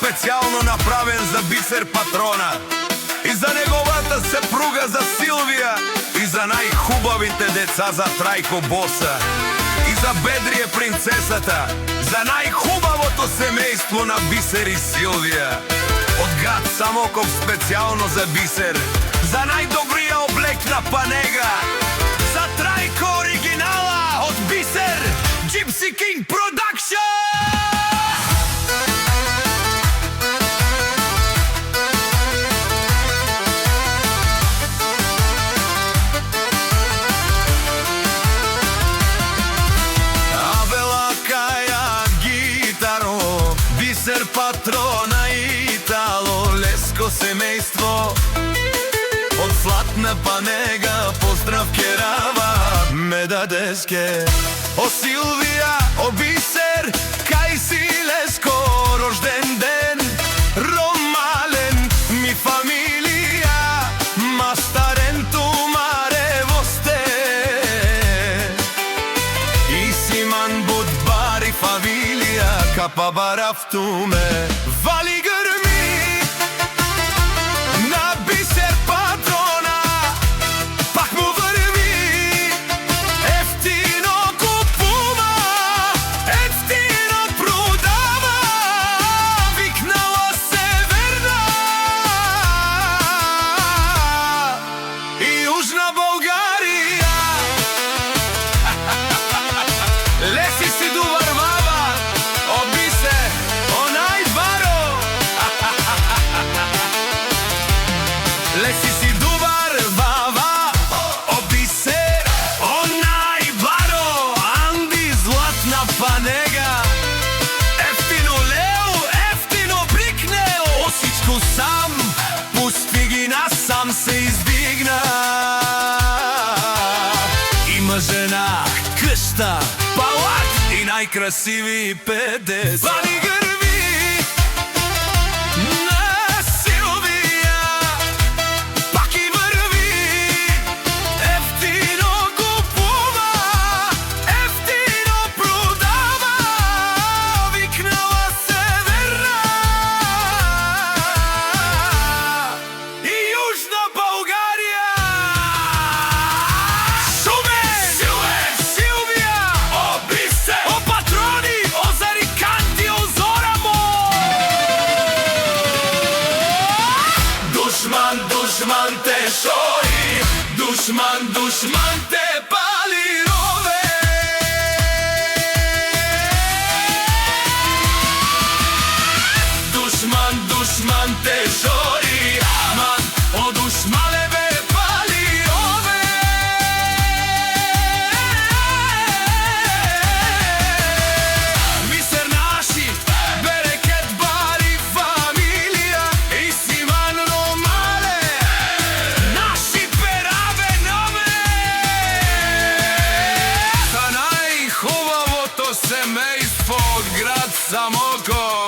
специјално направен за Бисер Патрона, и за неговата сепруга за Силвија, и за најхубавите деца за Трајко Боса, и за Бедрие принцесата, за најхубавото семејство на Бисер и Силвија. Од град Самоков специјално за Бисер, за најдобрија облек на Панега, за Трајко оригинала од Бисер, Gypsy King Production! Бисер Патрона и Итало, леско семејство од Флатна Панега, поздрав керава ме дадеске. О Силвија, о Бисер, кај си леско, рожден ден, ромален ми фамилија, мастарен ту марево сте. И симан буд бари фамилија, капа барафтуме, вали грми на Бисер Патрона, пак му врви, ефтино купува, ефтино продава, викнала Северна и Јужна Българија. Леси си дувар баба, о Бисер, о најбаро. Леси си дувар баба, о Бисер, о најбаро. Анди Златна Панега, ефтино лео, ефтино брикнео. Осичко сам, пусти ги насам се издигна. Има жена, къща, палат и најкрасиви 50. Вали грви на Силвија, пак и врви, ефтино купува, ефтино продава, викнала Северна и Јужна Българија. Шуме! Силвија! О Бисер! О Патрони! О Зариканти! О Зорамо! Душман, душман те шори, душман, душман те пали рове. Душман, душман те шори, аман, о душмале бе пали рове. Бисер наши, берекет бари фамилија, и симан ромале, наши пераве нове. За најхубавото семејство од град Самоков.